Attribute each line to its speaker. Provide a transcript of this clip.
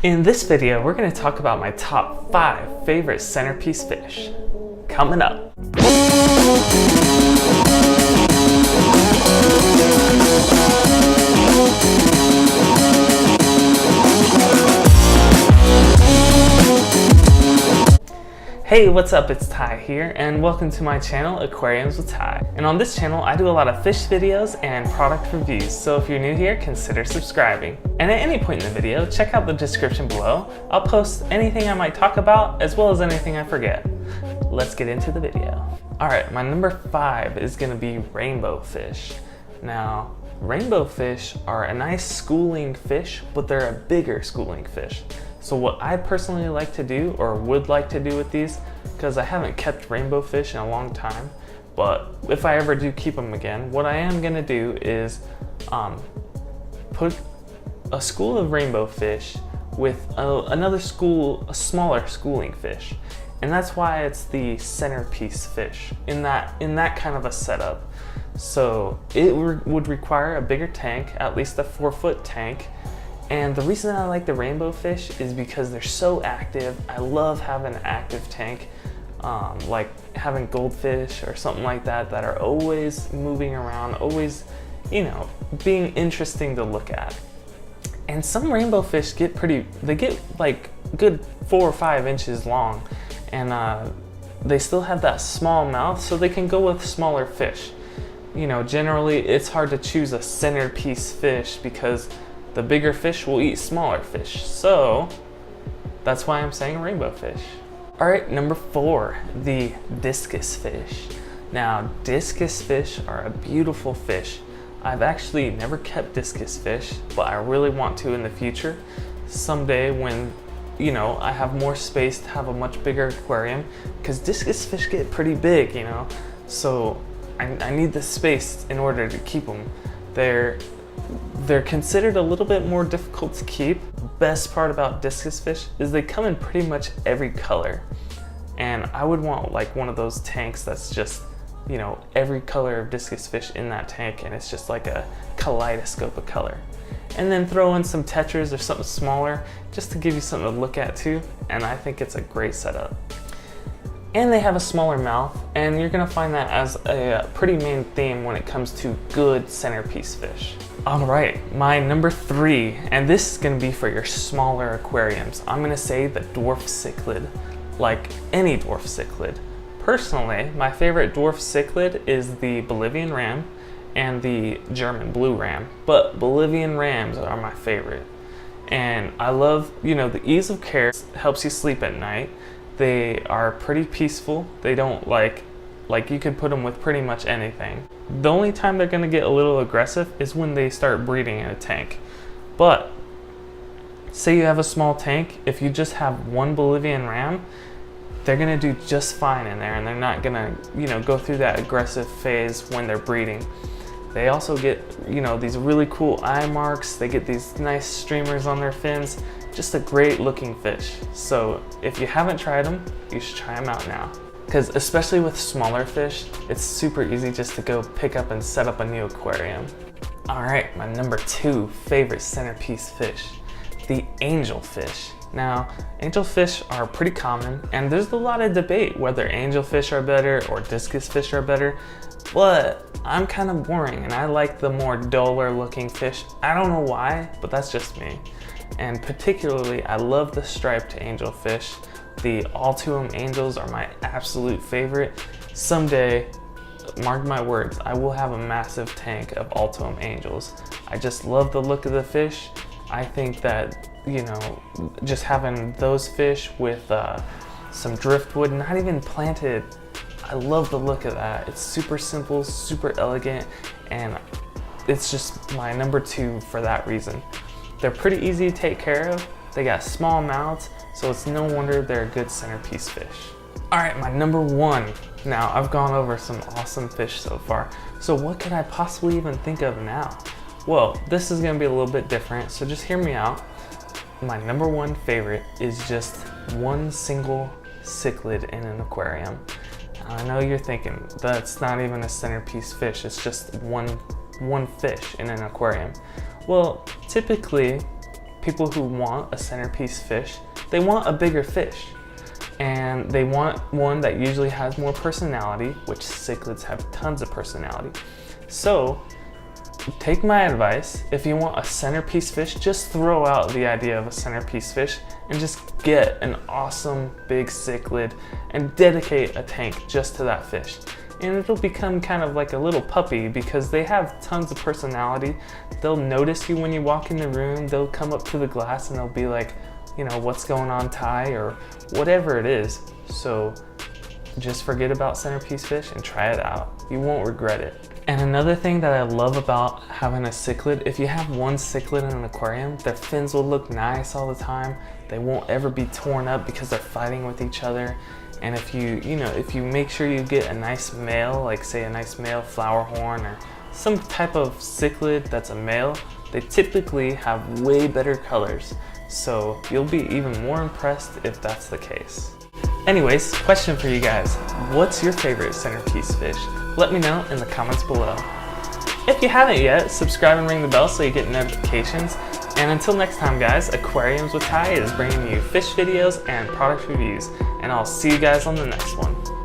Speaker 1: In this video, we're going to talk about my top 5 favorite centerpiece fish. Coming up. Hey, what's up? It's Ty here, and welcome to my channel, Aquariums with Ty. And on this channel, I do a lot of fish videos and product reviews, so if you're new here, consider subscribing. And at any point in the video, check out the description below. I'll post anything I might talk about, as well as anything I forget. Let's get into the video. Alright, my number 5 is going to be rainbow fish. Now, rainbow fish are a nice schooling fish, but they're a bigger schooling fish. So what I personally like to do, or would like to do with these, because I haven't kept rainbow fish in a long time, but if I ever do keep them again, what I am gonna do is put a school of rainbow fish with another school, a smaller schooling fish. And that's why it's the centerpiece fish in that kind of a setup. So it would require a bigger tank, at least a 4-foot tank. And the reason I like the rainbow fish is because they're so active. I love having an active tank, like having goldfish or something like that are always moving around, always, you know, being interesting to look at. And some rainbow fish get like good 4 or 5 inches long, and they still have that small mouth, so they can go with smaller fish. You know, generally it's hard to choose a centerpiece fish because the bigger fish will eat smaller fish, so that's why I'm saying rainbow fish. All right, number 4, the discus fish. Now, discus fish are a beautiful fish. I've actually never kept discus fish, but I really want to in the future. Someday when, you know, I have more space to have a much bigger aquarium, because discus fish get pretty big, you know, so I need the space in order to keep them. They're considered a little bit more difficult to keep. Best part about discus fish is they come in pretty much every color. And I would want like one of those tanks that's just, you know, every color of discus fish in that tank, and it's just like a kaleidoscope of color. And then throw in some tetras or something smaller just to give you something to look at too. And I think it's a great setup. And they have a smaller mouth, and you're gonna find that as a pretty main theme when it comes to good centerpiece fish. All right, my number 3, and this is gonna be for your smaller aquariums. I'm gonna say the dwarf cichlid, like any dwarf cichlid. Personally, my favorite dwarf cichlid is the Bolivian ram and the German blue ram, but Bolivian rams are my favorite. And I love, you know, the ease of care helps you sleep at night. They are pretty peaceful. They don't like you could put them with pretty much anything. The only time they're gonna get a little aggressive is when they start breeding in a tank. But say you have a small tank, if you just have one Bolivian ram, they're gonna do just fine in there, and they're not gonna, you know, go through that aggressive phase when they're breeding. They also get, you know, these really cool eye marks. They get these nice streamers on their fins. Just a great looking fish. So if you haven't tried them, you should try them out now. Because especially with smaller fish, it's super easy just to go pick up and set up a new aquarium. All right, my number 2 favorite centerpiece fish, the angelfish. Now, angelfish are pretty common, and there's a lot of debate whether angelfish are better or discus fish are better, but I'm kind of boring and I like the more duller looking fish. I don't know why, but that's just me. And particularly, I love the striped angelfish. The Altuum angels are my absolute favorite. Someday, mark my words, I will have a massive tank of Altuum angels. I just love the look of the fish. I think that, you know, just having those fish with some driftwood, not even planted, I love the look of that. It's super simple, super elegant, and it's just my number 2 for that reason. They're pretty easy to take care of. They got small mouths, so it's no wonder they're a good centerpiece fish. All right, my number 1. Now, I've gone over some awesome fish so far, so what could I possibly even think of now? Well, this is gonna be a little bit different, so just hear me out. My number 1 favorite is just one single cichlid in an aquarium. I know you're thinking, that's not even a centerpiece fish, it's just one fish in an aquarium. Well, typically, people who want a centerpiece fish, they want a bigger fish. And they want one that usually has more personality, which cichlids have tons of personality. So take my advice. If you want a centerpiece fish, just throw out the idea of a centerpiece fish and just get an awesome big cichlid and dedicate a tank just to that fish. And it'll become kind of like a little puppy because they have tons of personality. They'll notice you when you walk in the room. They'll come up to the glass and they'll be like, you know, what's going on, Ty, or whatever it is. So just forget about centerpiece fish and try it out. You won't regret it. And another thing that I love about having a cichlid, if you have one cichlid in an aquarium, their fins will look nice all the time. They won't ever be torn up because they're fighting with each other. And if you make sure you get a nice male, like say a nice male flower horn or some type of cichlid that's a male, they typically have way better colors. So you'll be even more impressed if that's the case. Anyways, question for you guys. What's your favorite centerpiece fish? Let me know in the comments below. If you haven't yet, subscribe and ring the bell so you get notifications. And until next time guys, Aquariums with Ty is bringing you fish videos and product reviews. And I'll see you guys on the next one.